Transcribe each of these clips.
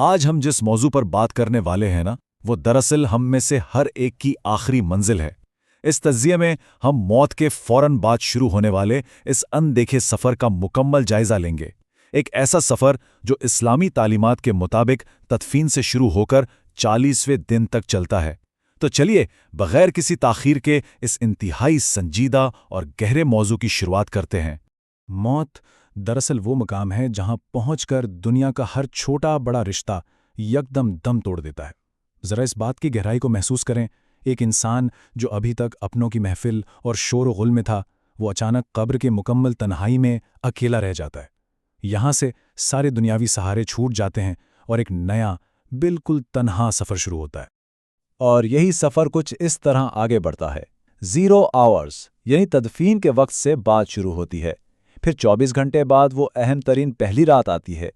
آج ہم جس موضوع پر بات کرنے والے ہیں نا، وہ دراصل ہم میں سے ہر ایک کی آخری منزل ہے۔ اس تجزیے میں ہم موت کے فوراً بعد شروع ہونے والے اس اندیکھے سفر کا مکمل جائزہ لیں گے۔ ایک ایسا سفر جو اسلامی تعلیمات کے مطابق تدفین سے شروع ہو کر 40ویں دن تک چلتا ہے۔ تو چلیے بغیر کسی تاخیر کے اس انتہائی سنجیدہ اور گہرے موضوع کی شروعات کرتے ہیں۔ موت دراصل وہ مقام ہے جہاں پہنچ کر دنیا کا ہر چھوٹا بڑا رشتہ یکدم دم توڑ دیتا ہے۔ ذرا اس بات کی گہرائی کو محسوس کریں۔ ایک انسان جو ابھی تک اپنوں کی محفل اور شور و غل میں تھا، وہ اچانک قبر کے مکمل تنہائی میں اکیلا رہ جاتا ہے۔ یہاں سے سارے دنیاوی سہارے چھوٹ جاتے ہیں اور ایک نیا بالکل تنہا سفر شروع ہوتا ہے۔ اور یہی سفر کچھ اس طرح آگے بڑھتا ہے۔ 0 آورز یعنی تدفین کے وقت سے بات شروع ہوتی ہے۔ پھر 24 گھنٹے بعد وہ اہم ترین پہلی رات آتی ہے۔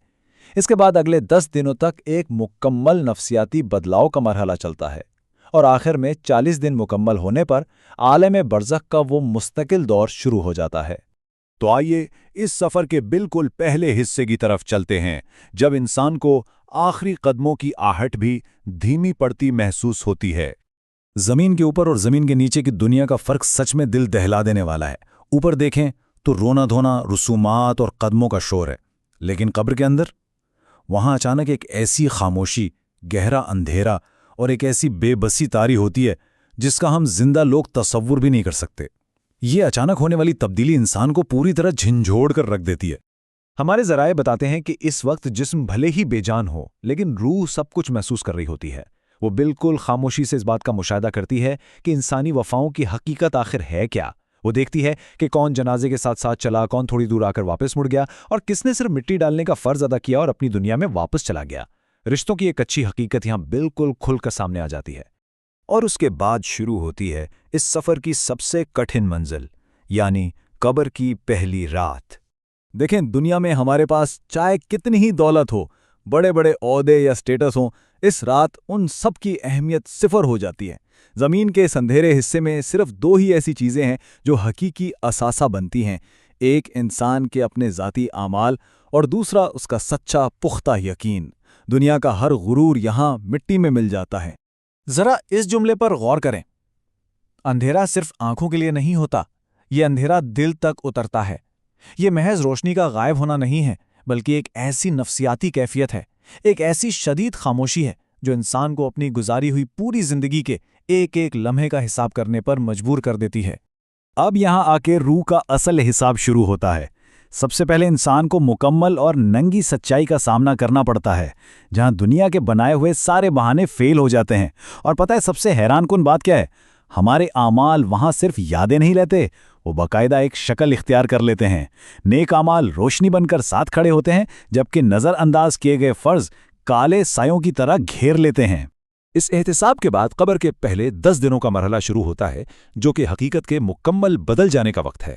اس کے بعد اگلے 10 دنوں تک ایک مکمل نفسیاتی بدلاؤ کا مرحلہ چلتا ہے، اور آخر میں 40 دن مکمل ہونے پر عالم برزخ کا وہ مستقل دور شروع ہو جاتا ہے۔ تو آئیے اس سفر کے بالکل پہلے حصے کی طرف چلتے ہیں، جب انسان کو آخری قدموں کی آہٹ بھی دھیمی پڑتی محسوس ہوتی ہے۔ زمین کے اوپر اور زمین کے نیچے کی دنیا کا فرق سچ میں دل دہلا دینے والا ہے۔ اوپر دیکھیں تو رونا دھونا، رسومات اور قدموں کا شور ہے، لیکن قبر کے اندر وہاں اچانک ایک ایسی خاموشی، گہرا اندھیرا اور ایک ایسی بے بسی طاری ہوتی ہے جس کا ہم زندہ لوگ تصور بھی نہیں کر سکتے۔ یہ اچانک ہونے والی تبدیلی انسان کو پوری طرح جھنجھوڑ کر رکھ دیتی ہے۔ ہمارے ذرائع بتاتے ہیں کہ اس وقت جسم بھلے ہی بے جان ہو، لیکن روح سب کچھ محسوس کر رہی ہوتی ہے۔ وہ بالکل خاموشی سے اس بات کا مشاہدہ کرتی ہے کہ انسانی وفاؤں کی حقیقت آخر ہے کیا۔ وہ دیکھتی ہے کہ کون جنازے کے ساتھ ساتھ چلا، کون تھوڑی دور آ کر واپس مڑ گیا، اور کس نے صرف مٹی ڈالنے کا فرض ادا کیا اور اپنی دنیا میں واپس چلا گیا۔ رشتوں کی ایک اچھی حقیقت یہاں بالکل کھل کر سامنے آ جاتی ہے۔ اور اس کے بعد شروع ہوتی ہے اس سفر کی سب سے کٹھن منزل، یعنی قبر کی پہلی رات۔ دیکھیں، دنیا میں ہمارے پاس چاہے کتنی ہی دولت ہو، بڑے بڑے عہدے یا سٹیٹس ہوں، اس رات ان سب کی اہمیت صفر ہو جاتی ہے۔ زمین کے اس اندھیرے حصے میں صرف 2 ہی ایسی چیزیں ہیں جو حقیقی اثاثہ بنتی ہیں، ایک انسان کے اپنے ذاتی اعمال اور دوسرا اس کا سچا پختہ یقین۔ دنیا کا ہر غرور یہاں مٹی میں مل جاتا ہے۔ ذرا اس جملے پر غور کریں۔ اندھیرا صرف آنکھوں کے لیے نہیں ہوتا، یہ اندھیرا دل تک اترتا ہے۔ یہ محض روشنی کا غائب ہونا نہیں ہے، بلکہ ایک ایسی نفسیاتی کیفیت ہے، ایک ایسی شدید خاموشی ہے جو انسان کو اپنی گزاری ہوئی پوری زندگی کے ایک ایک لمحے کا حساب کرنے پر مجبور کر دیتی ہے۔ اب یہاں آ کے روح کا اصل حساب شروع ہوتا ہے۔ سب سے پہلے انسان کو مکمل اور ننگی سچائی کا سامنا کرنا پڑتا ہے، جہاں دنیا کے بنائے ہوئے سارے بہانے فیل ہو جاتے ہیں۔ اور پتہ ہے سب سے حیران کن بات کیا ہے؟ ہمارے اعمال وہاں صرف یادیں نہیں لیتے، وہ باقاعدہ ایک شکل اختیار کر لیتے ہیں۔ نیک اعمال روشنی بن کر ساتھ کھڑے ہوتے ہیں، جبکہ نظر انداز کیے گئے فرض کالے سایوں کی طرح گھیر لیتے ہیں۔ اس احتساب کے بعد قبر کے پہلے 10 دنوں کا مرحلہ شروع ہوتا ہے، جو کہ حقیقت کے مکمل بدل جانے کا وقت ہے۔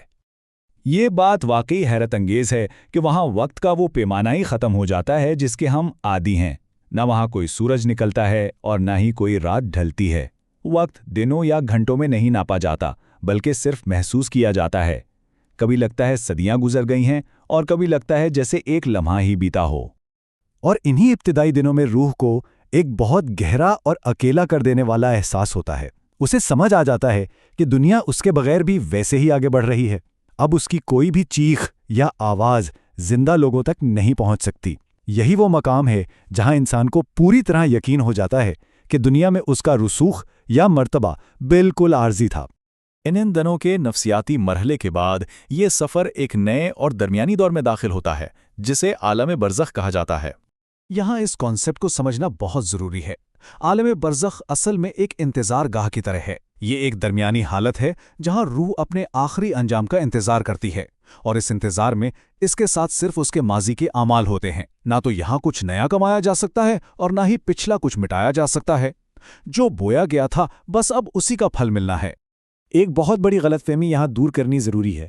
یہ بات واقعی حیرت انگیز ہے کہ وہاں وقت کا وہ پیمانہ ہی ختم ہو جاتا ہے جس کے ہم عادی ہیں۔ نہ وہاں کوئی سورج نکلتا ہے اور نہ ہی کوئی رات ڈھلتی ہے۔ وقت دنوں یا گھنٹوں میں نہیں ناپا جاتا، بلکہ صرف محسوس کیا جاتا ہے۔ کبھی لگتا ہے صدیاں گزر گئی ہیں، اور کبھی لگتا ہے جیسے ایک لمحہ ہی بیتا ہو۔ اور انہی ابتدائی دنوں میں روح کو ایک بہت گہرا اور اکیلا کر دینے والا احساس ہوتا ہے۔ اسے سمجھ آ جاتا ہے کہ دنیا اس کے بغیر بھی ویسے ہی آگے بڑھ رہی ہے۔ اب اس کی کوئی بھی چیخ یا آواز زندہ لوگوں تک نہیں پہنچ سکتی۔ یہی وہ مقام ہے جہاں انسان کو پوری طرح یقین ہو جاتا ہے کہ دنیا میں اس کا رسوخ یا مرتبہ بالکل عارضی تھا۔ ان دنوں کے نفسیاتی مرحلے کے بعد یہ سفر ایک نئے اور درمیانی دور میں داخل ہوتا ہے، جسے عالم برزخ کہا جاتا ہے۔ یہاں اس کانسیپٹ کو سمجھنا بہت ضروری ہے۔ عالم برزخ اصل میں ایک انتظار گاہ کی طرح ہے۔ یہ ایک درمیانی حالت ہے جہاں روح اپنے آخری انجام کا انتظار کرتی ہے، اور اس انتظار میں اس کے ساتھ صرف اس کے ماضی کے اعمال ہوتے ہیں۔ نہ تو یہاں کچھ نیا کمایا جا سکتا ہے اور نہ ہی پچھلا کچھ مٹایا جا سکتا ہے۔ جو بویا گیا تھا بس اب اسی کا پھل ملنا ہے۔ ایک بہت بڑی غلط فہمی یہاں دور کرنی ضروری ہے۔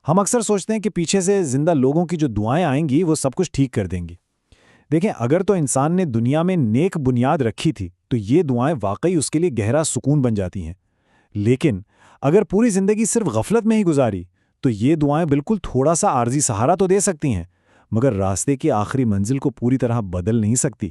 ہم اکثر سوچتے ہیں کہ پیچھے سے زندہ لوگوں کی جو دعائیں آئیں گی وہ سب کچھ ٹھیک کر دیں گی۔ دیکھیں، اگر تو انسان نے دنیا میں نیک بنیاد رکھی تھی تو یہ دعائیں واقعی اس کے لیے گہرا سکون بن جاتی ہیں، لیکن اگر پوری زندگی صرف غفلت میں ہی گزاری تو یہ دعائیں بالکل تھوڑا سا عارضی سہارا تو دے سکتی ہیں، مگر راستے کی آخری منزل کو پوری طرح بدل نہیں سکتی۔